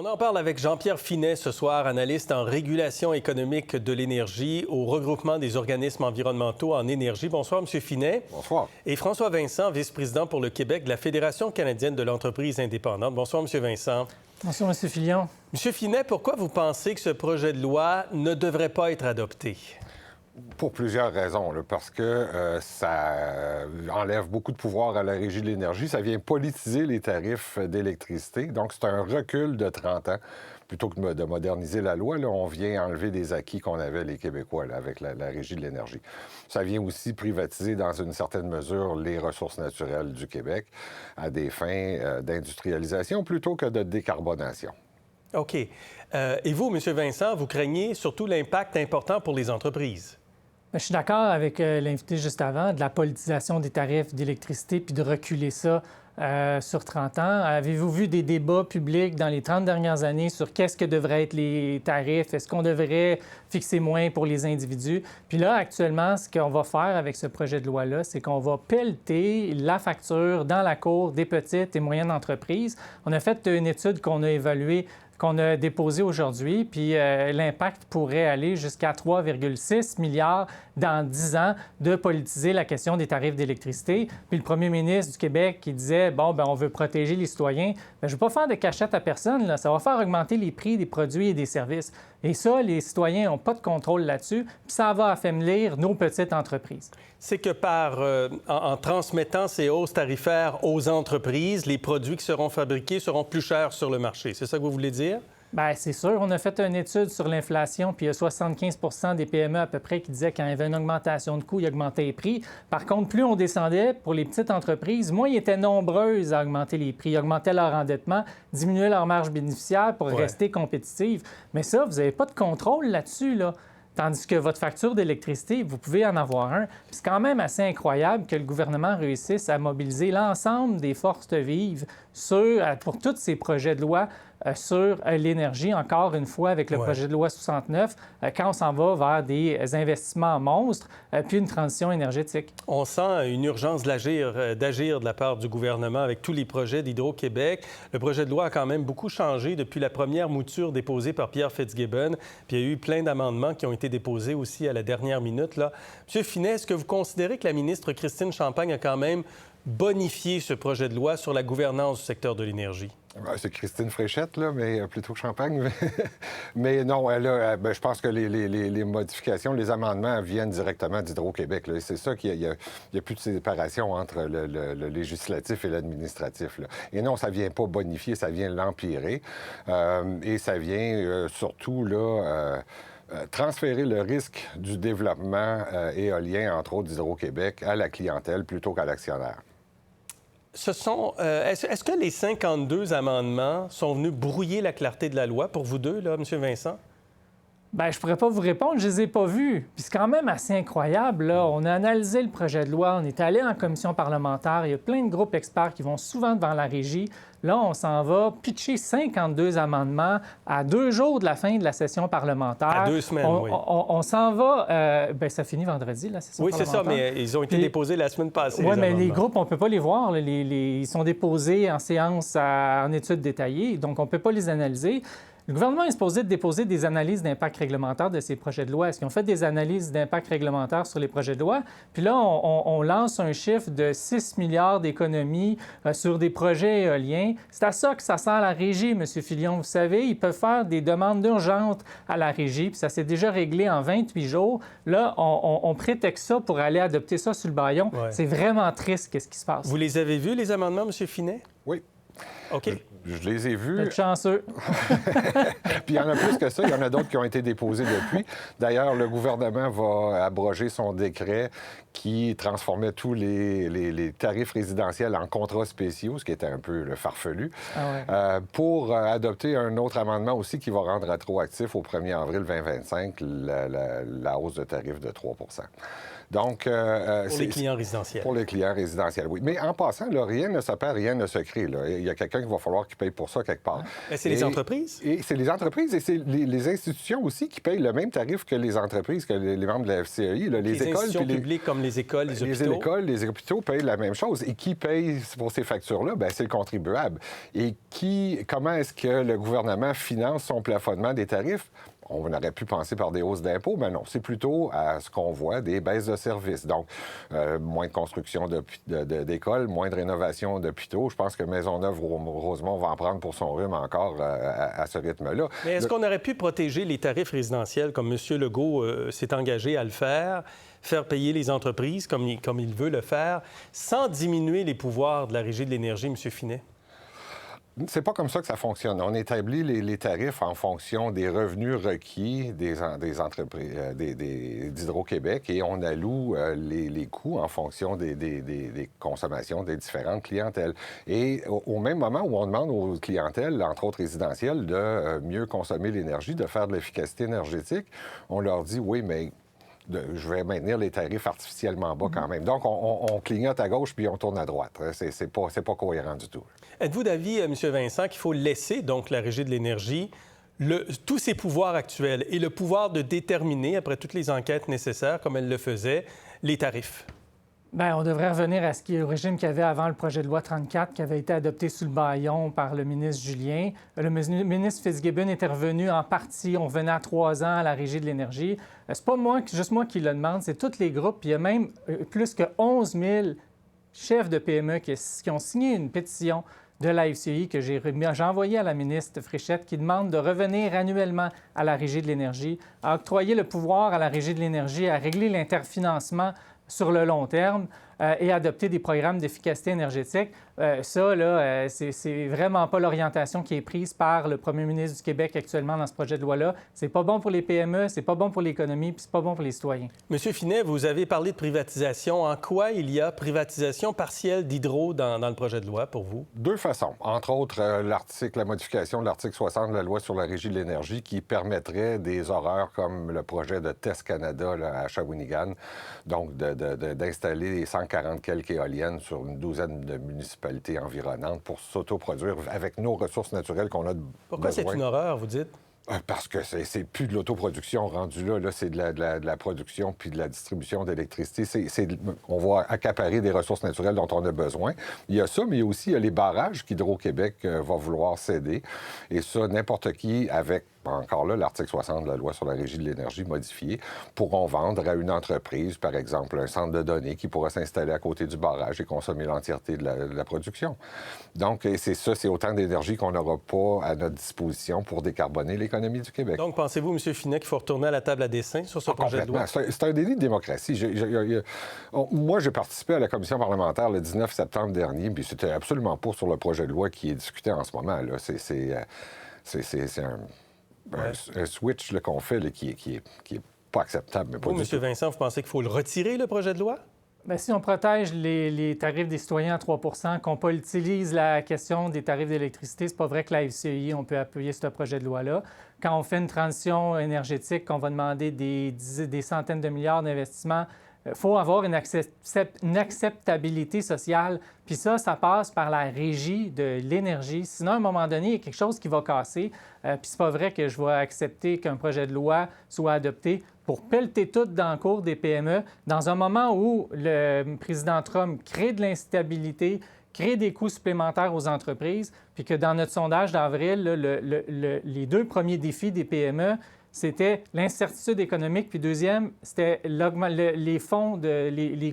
On en parle avec Jean-Pierre Finet ce soir, analyste en régulation économique de l'énergie au regroupement des organismes environnementaux en énergie. Bonsoir, M. Finet. Bonsoir. Et François Vincent, vice-président pour le Québec de la Fédération canadienne de l'entreprise indépendante. Bonsoir, M. Vincent. Bonsoir, M. Filion. M. Finet, pourquoi vous pensez que ce projet de loi ne devrait pas être adopté? Pour plusieurs raisons, parce que ça enlève beaucoup de pouvoir à la Régie de l'énergie. Ça vient politiser les tarifs d'électricité. Donc, c'est un recul de 30 ans. Plutôt que de moderniser la loi, on vient enlever des acquis qu'on avait, les Québécois, avec la Régie de l'énergie. Ça vient aussi privatiser, dans une certaine mesure, les ressources naturelles du Québec à des fins d'industrialisation plutôt que de décarbonation. OK. Et vous, M. Vincent, vous craignez surtout l'impact important pour les entreprises? Je suis d'accord avec l'invité juste avant, de la politisation des tarifs d'électricité puis de reculer ça sur 30 ans. Avez-vous vu des débats publics dans les 30 dernières années sur qu'est-ce que devraient être les tarifs? Est-ce qu'on devrait fixer moins pour les individus? Puis là, actuellement, ce qu'on va faire avec ce projet de loi-là, c'est qu'on va pelleter la facture dans la cour des petites et moyennes entreprises. On a fait une étude qu'on a évaluée qu'on a déposé aujourd'hui, puis l'impact pourrait aller jusqu'à 3,6 milliards dans 10 ans de politiser la question des tarifs d'électricité. Puis le premier ministre du Québec qui disait, bon, bien, on veut protéger les citoyens. Bien, je ne veux pas faire de cachette à personne, là. Ça va faire augmenter les prix des produits et des services. Et ça, les citoyens n'ont pas de contrôle là-dessus, puis ça va affaiblir nos petites entreprises. C'est que en transmettant ces hausses tarifaires aux entreprises, les produits qui seront fabriqués seront plus chers sur le marché. C'est ça que vous voulez dire? Bien, c'est sûr. On a fait une étude sur l'inflation, puis il y a 75 des PME à peu près qui disaient qu'il y avait une augmentation de coûts, ils augmentaient les prix. Par contre, plus on descendait pour les petites entreprises, moins ils étaient nombreuses à augmenter les prix. Ils augmentaient leur endettement, diminuaient leur marge bénéficiaire pour rester compétitives. Mais ça, vous n'avez pas de contrôle là-dessus, là. Tandis que votre facture d'électricité, vous pouvez en avoir un. Puis c'est quand même assez incroyable que le gouvernement réussisse à mobiliser l'ensemble des forces vives pour tous ces projets de loi sur l'énergie, encore une fois, avec le projet de loi 69, quand on s'en va vers des investissements monstres, puis une transition énergétique. On sent une urgence d'agir de la part du gouvernement avec tous les projets d'Hydro-Québec. Le projet de loi a quand même beaucoup changé depuis la première mouture déposée par Pierre Fitzgibbon, puis il y a eu plein d'amendements qui ont été déposés aussi à la dernière minute, là. M. Finet, est-ce que vous considérez que la ministre Christine Champagne a quand même bonifié ce projet de loi sur la gouvernance du secteur de l'énergie? C'est Christine Fréchette, là, mais plutôt que Champagne. Mais non, je pense que les modifications, les amendements viennent directement d'Hydro-Québec. Là. Et c'est ça qu'il y a plus de séparation entre le législatif et l'administratif. Là. Et non, ça vient pas bonifier, ça vient l'empirer. Et ça vient surtout, là... transférer le risque du développement éolien, entre autres d'Hydro-Québec, à la clientèle plutôt qu'à l'actionnaire. Est-ce que les 52 amendements sont venus brouiller la clarté de la loi pour vous deux, là, M. Vincent? Bien, je pourrais pas vous répondre, je les ai pas vus. Puis c'est quand même assez incroyable, là. On a analysé le projet de loi, on est allé en commission parlementaire, il y a plein de groupes experts qui vont souvent devant la régie. Là, on s'en va pitcher 52 amendements à 2 jours de la fin de la session parlementaire. À 2 semaines, oui. On s'en va... bien, ça finit vendredi, la session parlementaire. Oui, c'est ça, mais ils ont été déposés la semaine passée. Oui, mais les groupes, on ne peut pas les voir. Là. Ils sont déposés en séance en études détaillées, donc on ne peut pas les analyser. Le gouvernement est supposé déposer des analyses d'impact réglementaire de ces projets de loi. Est-ce qu'ils ont fait des analyses d'impact réglementaire sur les projets de loi? Puis là, on lance un chiffre de 6 milliards d'économies sur des projets éoliens. C'est à ça que ça sert la régie, M. Filion. Vous savez, ils peuvent faire des demandes d'urgence à la régie, puis ça s'est déjà réglé en 28 jours. Là, on prétexte ça pour aller adopter ça sur le bâillon. Ouais. C'est vraiment triste, qu'est-ce qui se passe. Vous les avez vus, les amendements, M. Finet? Oui. OK. Je les ai vus. Vous êtes chanceux. Puis il y en a plus que ça. Il y en a d'autres qui ont été déposés depuis. D'ailleurs, le gouvernement va abroger son décret qui transformait tous les tarifs résidentiels en contrats spéciaux, ce qui était un peu farfelu, pour adopter un autre amendement aussi qui va rendre rétroactif au 1er avril 2025 la hausse de tarifs de 3 %. Donc, pour les clients résidentiels. Pour les clients résidentiels, oui. Mais en passant, là, rien ne se perd, rien ne se crée. Là. Il y a quelqu'un qui va falloir qu'il paye pour ça quelque part. C'est les entreprises? Et c'est les entreprises et c'est les institutions aussi qui payent le même tarif que les entreprises, que les membres de la FCEI. Là. Les écoles, institutions publiques comme les écoles, les hôpitaux. Les écoles, les hôpitaux payent la même chose. Et qui paye pour ces factures-là? Bien, c'est le contribuable. Et comment est-ce que le gouvernement finance son plafonnement des tarifs? On aurait pu penser par des hausses d'impôts, mais non, c'est plutôt à ce qu'on voit, des baisses de services. Donc, moins de construction d'écoles, moins de rénovation d'hôpitaux. Je pense que Maisonneuve-Rosemont va en prendre pour son rhume encore à ce rythme-là. Mais est-ce qu'on aurait pu protéger les tarifs résidentiels comme M. Legault s'est engagé à le faire payer les entreprises comme il veut le faire, sans diminuer les pouvoirs de la Régie de l'énergie, M. Finet? C'est pas comme ça que ça fonctionne. On établit les tarifs en fonction des revenus requis des entreprises, d'Hydro-Québec et on alloue les coûts en fonction des consommations des différentes clientèles. Et au même moment où on demande aux clientèles, entre autres résidentielles, de mieux consommer l'énergie, de faire de l'efficacité énergétique, on leur dit oui, mais je vais maintenir les tarifs artificiellement bas quand même. Donc, on clignote à gauche puis on tourne à droite. C'est pas cohérent du tout. Êtes-vous d'avis, M. Vincent, qu'il faut laisser donc la Régie de l'énergie tous ses pouvoirs actuels et le pouvoir de déterminer, après toutes les enquêtes nécessaires, comme elle le faisait, les tarifs? Bien, on devrait revenir au régime qu'il y avait avant le projet de loi 34 qui avait été adopté sous le bâillon par le ministre Julien. Le ministre Fitzgibbon était revenu en partie. On revenait à 3 ans à la Régie de l'énergie. C'est pas juste moi qui le demande, c'est tous les groupes. Puis il y a même plus que 11 000 chefs de PME qui ont signé une pétition de la FCI que j'ai envoyée à la ministre Fréchette qui demande de revenir annuellement à la Régie de l'énergie, à octroyer le pouvoir à la Régie de l'énergie, à régler l'interfinancement sur le long terme et adopter des programmes d'efficacité énergétique. C'est vraiment pas l'orientation qui est prise par le premier ministre du Québec actuellement dans ce projet de loi-là. C'est pas bon pour les PME, c'est pas bon pour l'économie, puis c'est pas bon pour les citoyens. Monsieur Finet, vous avez parlé de privatisation. En quoi il y a privatisation partielle d'Hydro dans le projet de loi pour vous? 2 façons. Entre autres, la modification de l'article 60 de la loi sur la Régie de l'énergie qui permettrait des horreurs comme le projet de Test Canada là, à Shawinigan, donc d'installer 140 quelques éoliennes sur une douzaine de municipalités environnantes pour s'autoproduire avec nos ressources naturelles qu'on a besoin. Pourquoi c'est une horreur, vous dites? Parce que c'est plus de l'autoproduction rendu là. Là, c'est de la production puis de la distribution d'électricité. On va accaparer des ressources naturelles dont on a besoin. Il y a ça, mais il y a aussi les barrages qu'Hydro-Québec va vouloir céder. Et ça, n'importe qui, avec encore là, l'article 60 de la loi sur la Régie de l'énergie modifiée, pourront vendre à une entreprise, par exemple, un centre de données qui pourra s'installer à côté du barrage et consommer l'entièreté de la production. Donc, c'est autant d'énergie qu'on n'aura pas à notre disposition pour décarboner l'économie du Québec. Donc, pensez-vous, M. Finet, qu'il faut retourner à la table à dessin sur ce projet de loi? C'est un délit de démocratie. Moi, j'ai participé à la commission parlementaire le 19 septembre dernier, puis c'était absolument pas sur le projet de loi qui est discuté en ce moment. Là. C'est un switch là, qu'on fait là, qui est pas acceptable. Mais pas vous, M. Vincent, vous pensez qu'il faut le retirer, le projet de loi? Bien, si on protège les tarifs des citoyens à 3 qu'on utilise la question des tarifs d'électricité, c'est pas vrai que la FCI, on peut appuyer ce projet de loi-là. Quand on fait une transition énergétique, qu'on va demander des centaines de milliards d'investissements, il faut avoir une acceptabilité sociale. Puis ça passe par la Régie de l'énergie. Sinon, à un moment donné, il y a quelque chose qui va casser. Puis c'est pas vrai que je vais accepter qu'un projet de loi soit adopté pour pelleter tout dans le cours des PME, dans un moment où le président Trump crée de l'instabilité, crée des coûts supplémentaires aux entreprises, puis que dans notre sondage d'avril, les 2 premiers défis des PME, c'était l'incertitude économique, puis deuxième, c'était les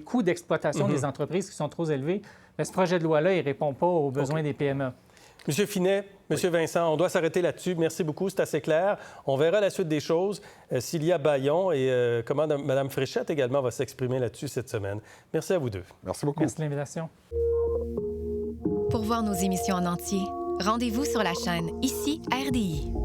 coûts d'exploitation des entreprises qui sont trop élevés. Mais ce projet de loi-là, il ne répond pas aux besoins des PME. Monsieur Finet, Monsieur Vincent, on doit s'arrêter là-dessus. Merci beaucoup, c'est assez clair. On verra la suite des choses s'il y a bâillon et comment Mme Fréchette également va s'exprimer là-dessus cette semaine. Merci à vous deux. Merci beaucoup. Merci de l'invitation. Pour voir nos émissions en entier, rendez-vous sur la chaîne Ici RDI.